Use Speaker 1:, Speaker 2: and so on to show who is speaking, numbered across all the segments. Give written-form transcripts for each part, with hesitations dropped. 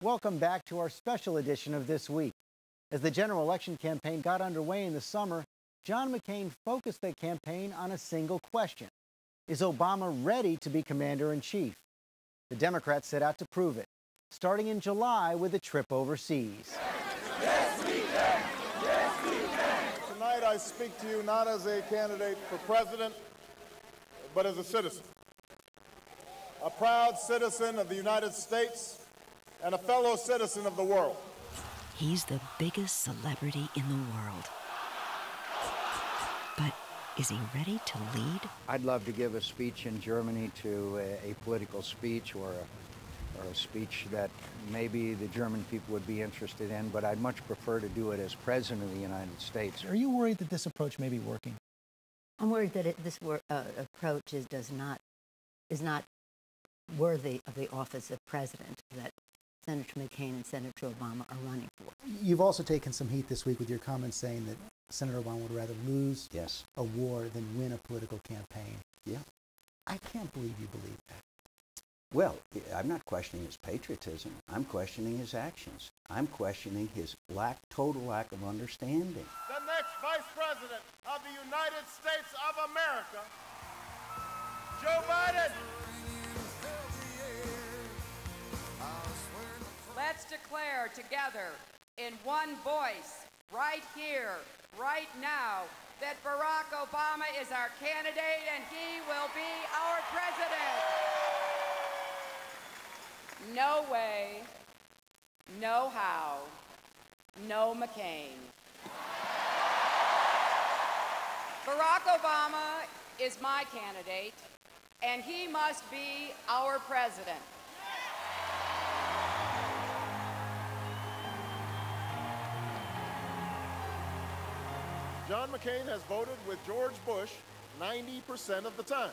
Speaker 1: Welcome back to our special edition of This Week. As the general election campaign got underway in the summer, John McCain focused the campaign on a single question. Is Obama ready to be commander-in-chief? The Democrats set out to prove it, starting in July with a trip overseas.
Speaker 2: Yes, we can! Yes, we can! Tonight I speak to you not as a candidate for president, but as a citizen. A proud citizen of the United States and a fellow citizen of the world.
Speaker 3: He's the biggest celebrity in the world. But is he ready to lead?
Speaker 4: I'd love to give a speech in Germany to a political speech or a speech that maybe the German people would be interested in, but I'd much prefer to do it as President of the United States.
Speaker 1: Are you worried that this approach may be working?
Speaker 5: I'm worried that this approach is not worthy of the office of president that Senator McCain and Senator Obama are running for.
Speaker 1: You've also taken some heat this week with your comments saying that Senator Obama would rather lose a war than win a political campaign.
Speaker 6: Yeah.
Speaker 1: I can't believe you believe that.
Speaker 6: Well, I'm not questioning his patriotism. I'm questioning his actions. I'm questioning his total lack of understanding.
Speaker 2: The next Vice President of the United States of America, Joe Biden.
Speaker 7: Let's declare together in one voice, right here, right now, that Barack Obama is our candidate and he will be our president. No way, no how, no McCain. Barack Obama is my candidate and he must be our president.
Speaker 2: John McCain has voted with George Bush 90% of the time.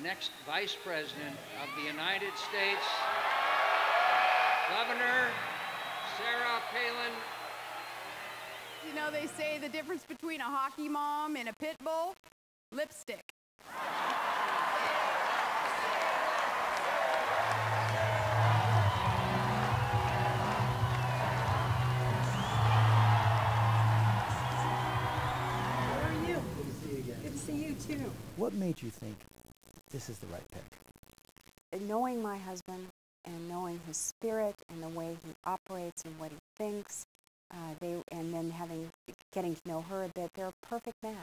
Speaker 8: Next Vice President of the United States, Governor Sarah Palin.
Speaker 9: You know, they say the difference between a hockey mom and a pit bull? Lipstick.
Speaker 5: How are you? Good to see you again. Good to see you, too.
Speaker 1: What made you think this is the right pick?
Speaker 10: Knowing my husband and knowing his spirit and the way he operates and what he thinks, and then getting to know her a bit, they're a perfect match.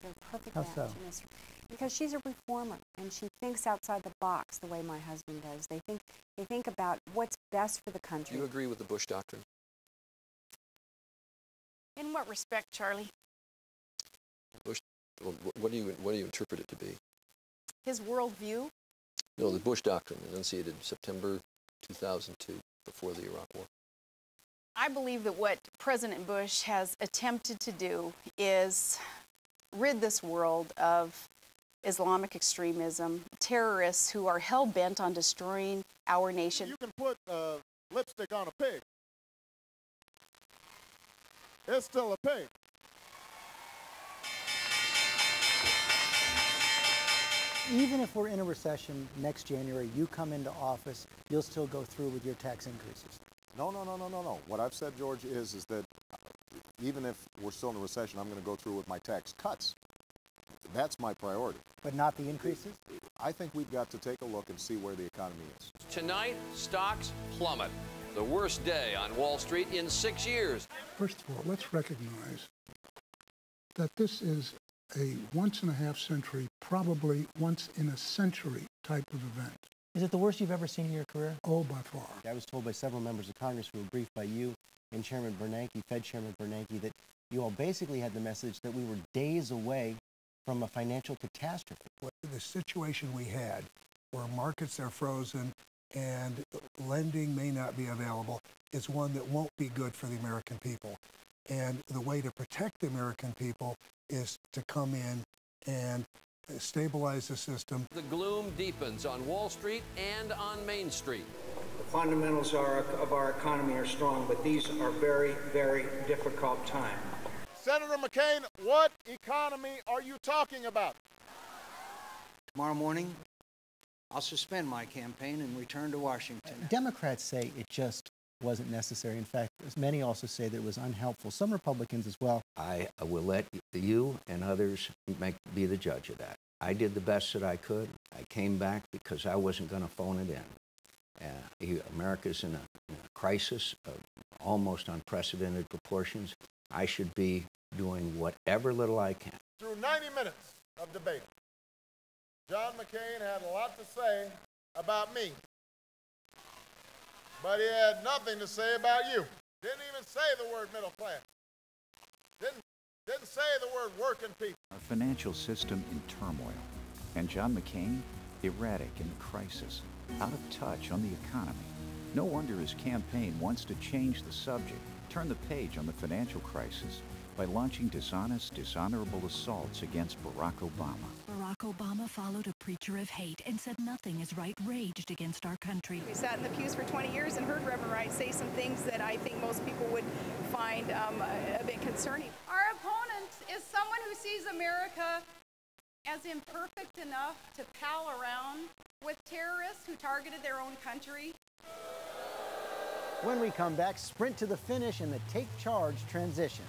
Speaker 10: They're a perfect match.
Speaker 1: So?
Speaker 10: Because she's a reformer and she thinks outside the box the way my husband does. They think about what's best for the country.
Speaker 11: Do you agree with the Bush doctrine?
Speaker 9: In what respect, Charlie?
Speaker 11: Bush. What do you interpret it to be?
Speaker 9: His worldview?
Speaker 11: No, the Bush doctrine, enunciated September 2002, before the Iraq War.
Speaker 9: I believe that what President Bush has attempted to do is rid this world of Islamic extremism, terrorists who are hell-bent on destroying our nation.
Speaker 2: You can put lipstick on a pig. It's still a pig.
Speaker 1: Even if we're in a recession next January, you come into office, you'll still go through with your tax increases.
Speaker 2: No. What I've said, George, is that even if we're still in a recession, I'm going to go through with my tax cuts. That's my priority.
Speaker 1: But not the increases?
Speaker 2: I think we've got to take a look and see where the economy is.
Speaker 11: Tonight, stocks plummet. The worst day on Wall Street in 6 years.
Speaker 12: First of all, let's recognize that this is a once-in-a-half century, probably once-in-a-century type of event.
Speaker 1: Is it the worst you've ever seen in your career?
Speaker 12: Oh, by far.
Speaker 1: I was told by several members of Congress who were briefed by you and Chairman Bernanke, Fed Chairman Bernanke, that you all basically had the message that we were days away from a financial catastrophe.
Speaker 12: The situation we had, where markets are frozen and lending may not be available, is one that won't be good for the American people. And the way to protect the American people is to come in and stabilize the system.
Speaker 11: The gloom deepens on Wall Street and on Main Street.
Speaker 13: fundamentals of our economy are strong, but these are very, very difficult times.
Speaker 2: Senator McCain, what economy are you talking about?
Speaker 4: Tomorrow morning, I'll suspend my campaign and return to Washington.
Speaker 1: Democrats say it just wasn't necessary. In fact, many also say that it was unhelpful. Some Republicans as well.
Speaker 4: I will let you and others be the judge of that. I did the best that I could. I came back because I wasn't going to phone it in. America's in a crisis of almost unprecedented proportions. I should be doing whatever little I can.
Speaker 2: Through 90 minutes of debate, John McCain had a lot to say about me, but he had nothing to say about you. Didn't even say the word middle class. Didn't say the word working people.
Speaker 14: Our financial system in turmoil, and John McCain erratic in the crisis, out of touch on the economy. No wonder his campaign wants to change the subject, turn the page on the financial crisis by launching dishonest, dishonorable assaults against Barack Obama.
Speaker 3: Barack Obama followed a preacher of hate and said nothing is right raged against our country.
Speaker 9: We sat in the pews for 20 years and heard Reverend Wright say some things that I think most people would find a bit concerning.
Speaker 7: Our opponent is someone who sees America as imperfect enough to pal around with terrorists who targeted their own country.
Speaker 1: When we come back, sprint to the finish in the Take Charge transition.